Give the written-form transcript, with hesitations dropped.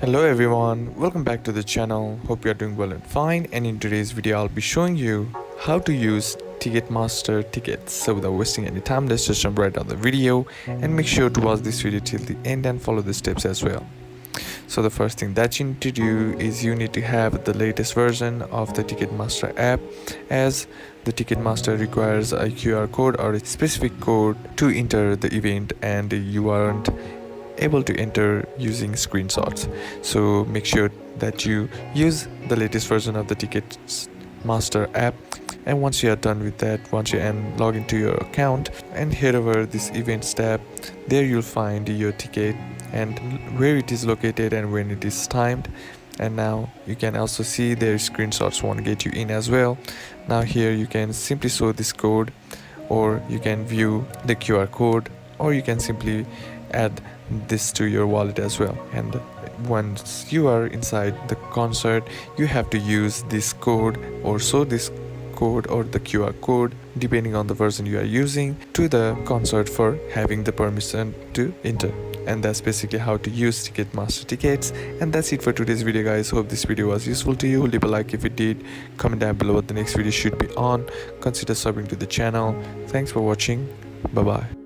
Hello everyone, welcome back to the channel. Hope you are doing well and fine, and in today's video I'll be showing you how to use Ticketmaster Tickets. So without wasting any time, let's just jump right on the video and make sure to watch this video till the end and follow the steps as well. So the first thing that you need to do is you need to have the latest version of the Ticketmaster app, as the Ticketmaster requires a QR code or a specific code to enter the event, and you aren't able to enter using screenshots. So make sure that you use the latest version of the Ticketmaster app, and once you are done with that, once you log into your account and head over this events tab, there you'll find your ticket and where it is located and when it is timed. And now you can also see their screenshots won't get you in as well. Now here you can simply show this code, or you can view the QR code, or you can simply add this to your wallet as well. And once you are inside the concert, you have to use this code or show this code or the QR code, depending on the version you are using, to the concert for having the permission to enter. And that's basically how to use Ticketmaster Tickets. And that's it for today's video, guys. Hope this video was useful to you. Leave a like if it did, comment down below what the next video should be on, consider subbing to the channel. Thanks for watching. Bye bye.